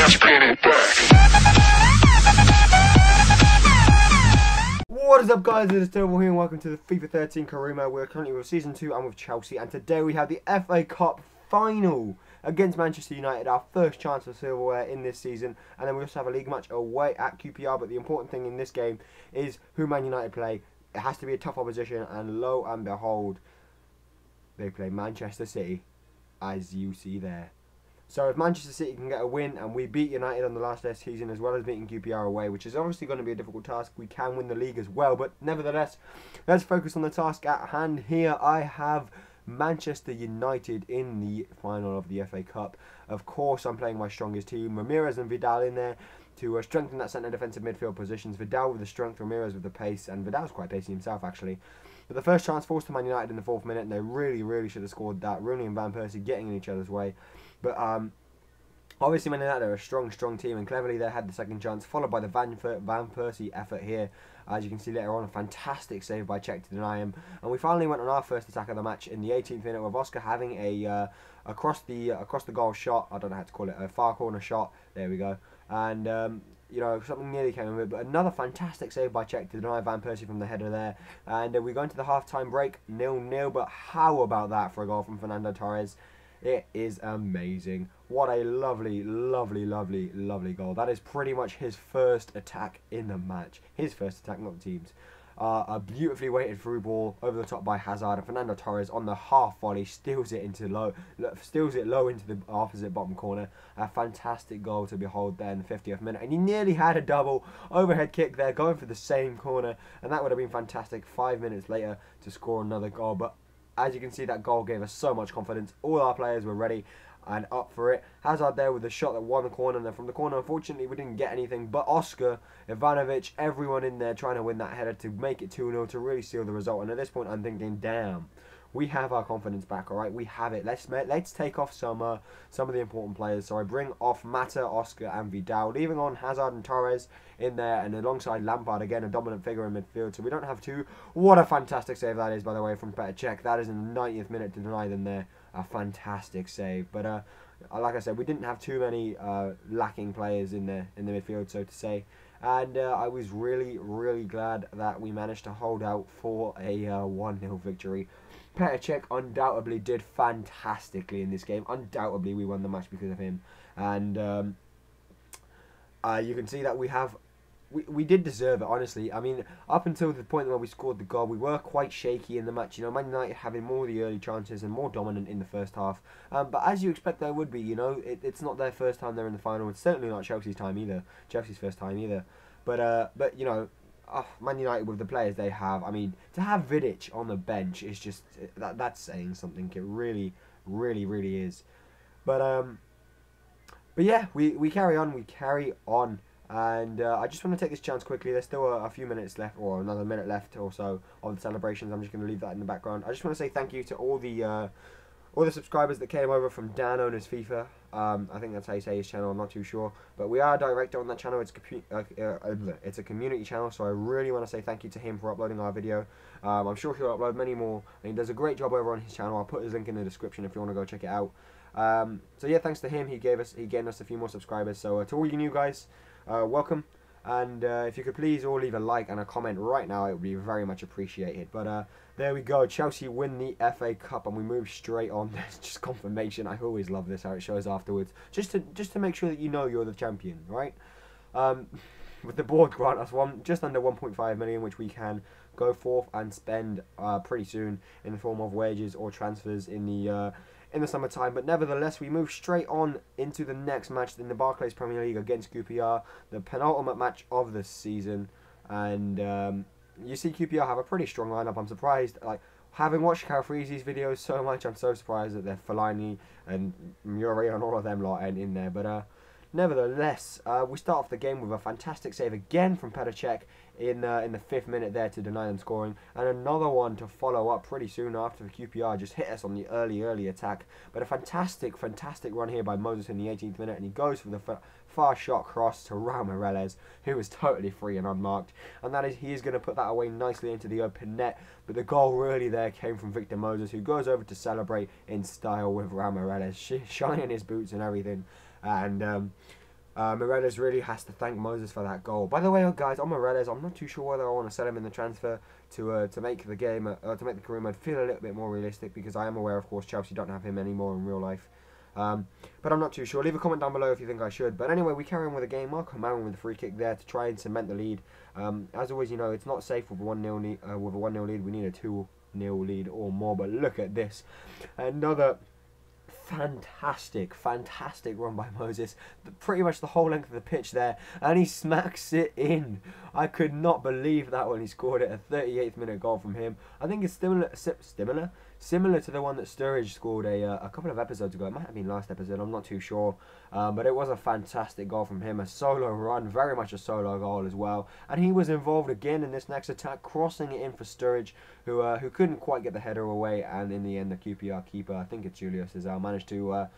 What is up, guys? It is Terrible here and welcome to the FIFA 13 Karuma. We're currently with Season 2 and with Chelsea, and today we have the FA Cup final against Manchester United, our first chance for silverware in this season. And then we also have a league match away at QPR, but the important thing in this game is who Man United play. It has to be a tough opposition, and lo and behold, they play Manchester City, as you see there. So if Manchester City can get a win and we beat United on the last day of the season, as well as beating QPR away, which is obviously going to be a difficult task, we can win the league as well. But nevertheless, let's focus on the task at hand here. I have Manchester United in the final of the FA Cup. Of course, I'm playing my strongest team, Ramirez and Vidal in there to strengthen that centre defensive midfield positions. Vidal with the strength, Ramirez with the pace, and Vidal's quite pacey himself actually. But the first chance forced to Man United in the 4th minute, and they really should have scored that. Rooney and Van Persie getting in each other's way. But obviously Man United are a strong team, and cleverly they had the second chance, followed by the Van Persie effort here. As you can see later on, a fantastic save by Cech to deny him. And we finally went on our first attack of the match in the 18th minute with Oscar having a across the goal shot. I don't know how to call it, a far corner shot. There we go. And you know, something nearly came of it, but another fantastic save by Cech to deny Van Persie from the header there. And we go into the half-time break, 0-0. But how about that for a goal from Fernando Torres? It is amazing. What a lovely goal. That is pretty much his first attack in the match. His first attack, not the team's. A beautifully weighted through ball over the top by Hazard, and Fernando Torres on the half volley steals it low into the opposite bottom corner. A fantastic goal to behold there in the 50th minute, and he nearly had a double overhead kick there going for the same corner, and that would have been fantastic 5 minutes later to score another goal. But as you can see, that goal gave us so much confidence. All our players were ready and up for it. Hazard there with the shot that won the corner, and then from the corner, unfortunately, we didn't get anything. But Oscar, Ivanovic, everyone in there trying to win that header to make it 2-0 to really seal the result. And at this point, I'm thinking, damn, we have our confidence back, all right? We have it. Let's take off some of the important players. So I bring off Mata, Oscar, and Vidal, leaving on Hazard and Torres in there, and alongside Lampard, again, a dominant figure in midfield. So we don't have two. What a fantastic save that is, by the way, from Petr Cech. That is in the 90th minute to deny them there. A fantastic save. But like I said, we didn't have too many lacking players in the midfield, so to say. And I was really glad that we managed to hold out for a 1-0 victory. Petr Cech undoubtedly did fantastically in this game. Undoubtedly, we won the match because of him. And you can see that we did deserve it, honestly. I mean, up until the point where we scored the goal, we were quite shaky in the match. You know, Man United having more of the early chances and more dominant in the first half. But as you expect they would be, you know, it's not their first time they're in the final. It's certainly not Chelsea's time either. Chelsea's first time either. But you know, Man United with the players they have. I mean, to have Vidic on the bench is just that's saying something. It really is. But yeah, we carry on. We carry on. And I just want to take this chance quickly. There's still a few minutes left, or another minute left or so of the celebrations. I'm just going to leave that in the background. I just want to say thank you to all the subscribers that came over from Dan Owner's FIFA. I think that's how you say his channel. I'm not too sure, but we are a director on that channel. It's a community channel, so I really want to say thank you to him for uploading our video. I'm sure he'll upload many more, and he does a great job over on his channel. I'll put his link in the description if you want to go check it out. So yeah, thanks to him, he gained us a few more subscribers. So to all you new guys, welcome, and if you could please all leave a like and a comment right now, it would be very much appreciated. But there we go, Chelsea win the FA Cup, and we move straight on. There's just confirmation. I always love this, how it shows afterwards, just to make sure that you know you're the champion, right? With the board grant us just under 1.5 million, which we can go forth and spend pretty soon in the form of wages or transfers in the summertime. But nevertheless, we move straight on into the next match in the Barclays Premier League against QPR, the penultimate match of the season. And you see QPR have a pretty strong lineup. I'm surprised, like, having watched Calfreezy's videos so much, I'm so surprised that they're Fellaini and Murray and all of them lot ain't in there. But nevertheless, we start off the game with a fantastic save again from Petr Cech in the 5th minute there to deny them scoring, and another one to follow up pretty soon after. The QPR just hit us on the early attack. But a fantastic run here by Moses in the 18th minute, and he goes for the far shot cross to Raul Meireles, who was totally free and unmarked, and he is going to put that away nicely into the open net. But the goal really there came from Victor Moses, who goes over to celebrate in style with Raul Meireles, shining his boots and everything. And Morelos really has to thank Moses for that goal. By the way, guys, on Morelos, I'm not too sure whether I want to sell him in the transfer to make the game, to make the career mode feel a little bit more realistic, because I am aware, of course, Chelsea don't have him anymore in real life. But I'm not too sure. Leave a comment down below if you think I should. But anyway, we carry on with the game. Marco Maron with a free kick there to try and cement the lead. As always, you know, it's not safe with a 1-0 lead. We need a 2-0 lead or more. But look at this. Another fantastic run by Moses, pretty much the whole length of the pitch there, and he smacks it in. I could not believe that when he scored it. A 38th minute goal from him. I think it's similar to the one that Sturridge scored a couple of episodes ago. It might have been last episode, I'm not too sure, but it was a fantastic goal from him. A solo run, very much a solo goal as well, and he was involved again in this next attack, crossing it in for Sturridge, who couldn't quite get the header away, and in the end the QPR keeper, I think it's Julius Cesar, managed to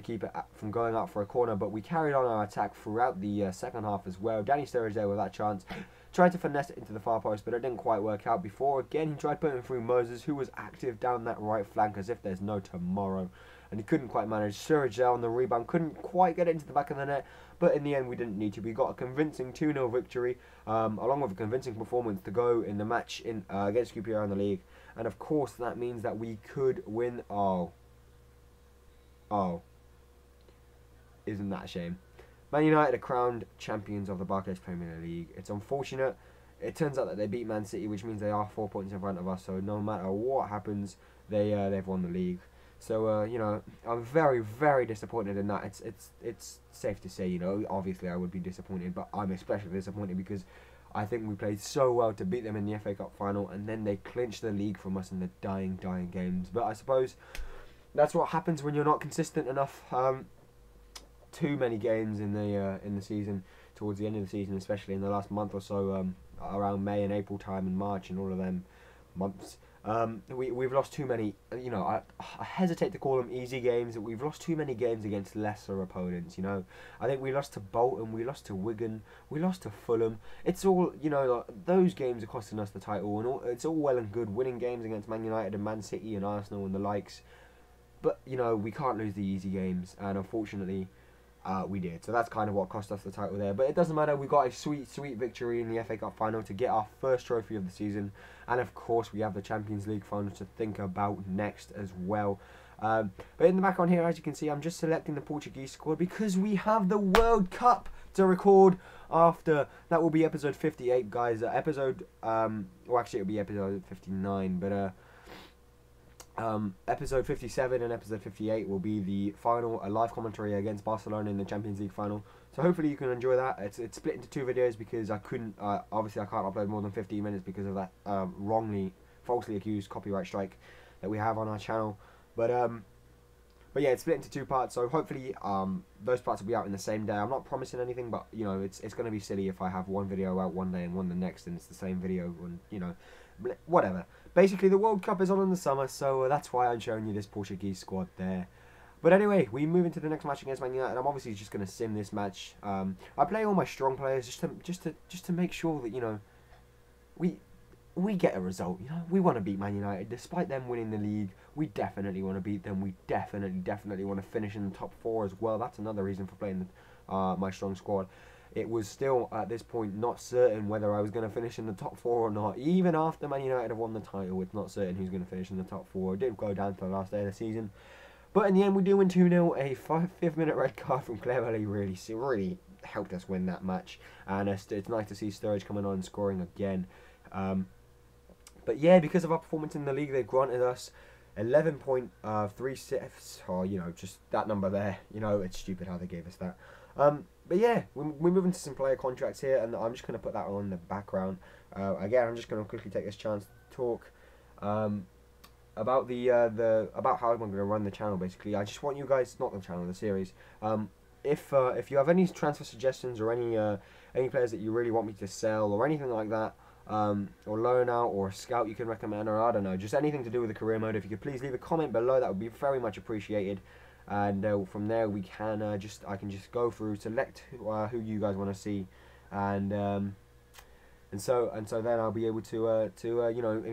keep it from going out for a corner. But we carried on our attack throughout the second half as well. Danny Sturridge there with that chance, tried to finesse it into the far post, but it didn't quite work out. Before again he tried putting through Moses, who was active down that right flank as if there's no tomorrow, and he couldn't quite manage. Sturridge there on the rebound, couldn't quite get it into the back of the net, but in the end we didn't need to. We got a convincing 2-0 victory, along with a convincing performance to go in the match against QPR in the league, and of course that means that we could win. Isn't that a shame? Man United are crowned champions of the Barclays Premier League. It's unfortunate. It turns out that they beat Man City, which means they are 4 points in front of us. So no matter what happens, they've won the league. So you know, I'm very disappointed in that. It's safe to say, you know, obviously I would be disappointed, but I'm especially disappointed because I think we played so well to beat them in the FA Cup final, and then they clinched the league from us in the dying games. But I suppose that's what happens when you're not consistent enough. Too many games in the season, towards the end of the season, especially in the last month or so, around May and April time and March and all of them months. We've lost too many. You know, I hesitate to call them easy games. We've lost too many games against lesser opponents. You know, I think we lost to Bolton, we lost to Wigan, we lost to Fulham. It's all, you know, those games are costing us the title, and it's all well and good winning games against Man United and Man City and Arsenal and the likes. But you know, we can't lose the easy games, and unfortunately, we did. So that's kind of what cost us the title there. But it doesn't matter. We got a sweet victory in the FA Cup final to get our first trophy of the season. And of course, we have the Champions League final to think about next as well. But in the background here, as you can see, I'm just selecting the Portuguese squad because we have the World Cup to record after. That will be episode 58, guys. Well, actually, it'll be episode 59, but episode 57 and episode 58 will be the final, a live commentary against Barcelona in the Champions League final. So hopefully you can enjoy that. It's split into 2 videos because I couldn't, obviously I can't upload more than 15 minutes because of that falsely accused copyright strike that we have on our channel. But yeah, it's split into 2 parts. So hopefully those parts will be out in the same day. I'm not promising anything, but you know, it's going to be silly if I have one video out one day and one the next, and it's the same video, and you know, whatever. Basically, the World Cup is on in the summer, so that's why I'm showing you this Portuguese squad there. But anyway, we move into the next match against Man United. I'm obviously just going to sim this match. I play all my strong players just to make sure that, you know, we get a result. You know, we want to beat Man United despite them winning the league. We definitely want to beat them. We definitely want to finish in the top 4 as well. That's another reason for playing my strong squad. It was still, at this point, not certain whether I was going to finish in the top 4 or not. Even after Man United have won the title, it's not certain who's going to finish in the top 4. It did go down to the last day of the season. But in the end, we do win 2-0. A 5th-minute red card from Cleverley really helped us win that match. And it's nice to see Sturridge coming on and scoring again. But yeah, because of our performance in the league, they've granted us 11.36. Oh, you know, just that number there. You know, it's stupid how they gave us that. But yeah, we're moving to some player contracts here, and I'm just going to put that on in the background. Again, I'm just going to quickly take this chance to talk about about how I'm going to run the channel. Basically, I just want you guys, not the channel, the series. If you have any transfer suggestions or any players that you really want me to sell or anything like that, or loan out or a scout you can recommend, or I don't know, just anything to do with the career mode, if you could please leave a comment below, that would be very much appreciated. And from there we can I can just go through, select who you guys want to see, and so then I'll be able to you know,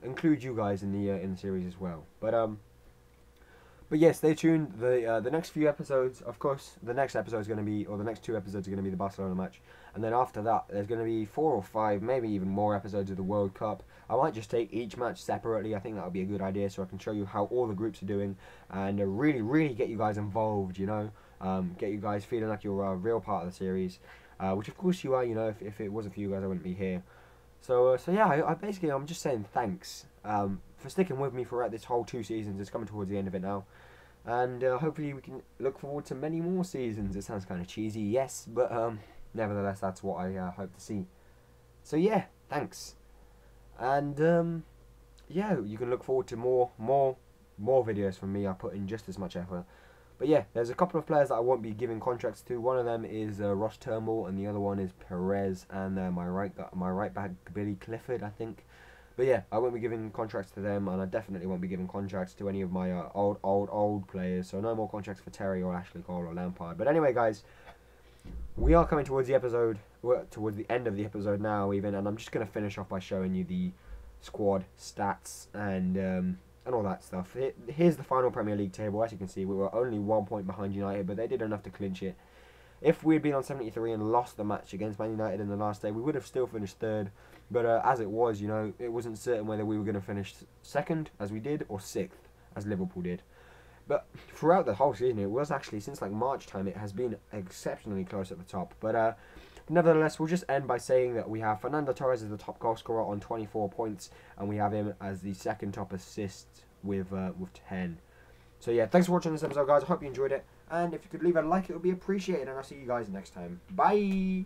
include you guys in the series as well. But But yeah, stay tuned. The next few episodes, of course, the next episode is going to be, or the next 2 episodes are going to be the Barcelona match, and then after that, there's going to be 4 or 5, maybe even more episodes of the World Cup. I might just take each match separately. I think that would be a good idea, so I can show you how all the groups are doing, and really, really get you guys involved. You know, get you guys feeling like you're a real part of the series, which of course you are. You know, if it wasn't for you guys, I wouldn't be here. So yeah, I basically I'm just saying thanks for sticking with me throughout this whole 2 seasons. It's coming towards the end of it now. And hopefully we can look forward to many more seasons. It sounds kind of cheesy, yes, but nevertheless, that's what I hope to see. So yeah, thanks. And yeah, you can look forward to more videos from me. I put in just as much effort. But yeah, there's a couple of players that I won't be giving contracts to. One of them is Ross Turnbull, and the other one is Perez, and my right back Billy Clifford, I think. But yeah, I won't be giving contracts to them, and I definitely won't be giving contracts to any of my old players. So no more contracts for Terry or Ashley Cole or Lampard. But anyway, guys, we are coming towards the episode, towards the end of the episode now, even, and I'm just gonna finish off by showing you the squad stats and all that stuff. Here's the final Premier League table. As you can see, we were only 1 point behind United, but they did enough to clinch it. If we had been on 73 and lost the match against Man United in the last day, we would have still finished 3rd. But as it was, you know, it wasn't certain whether we were going to finish 2nd, as we did, or 6th, as Liverpool did. But throughout the whole season, it was actually, since like March time, it has been exceptionally close at the top. But nevertheless, we'll just end by saying that we have Fernando Torres as the top goal scorer on 24 points, and we have him as the 2nd top assist with 10. So yeah, thanks for watching this episode, guys. I hope you enjoyed it. And if you could leave a like, it would be appreciated. And I'll see you guys next time. Bye!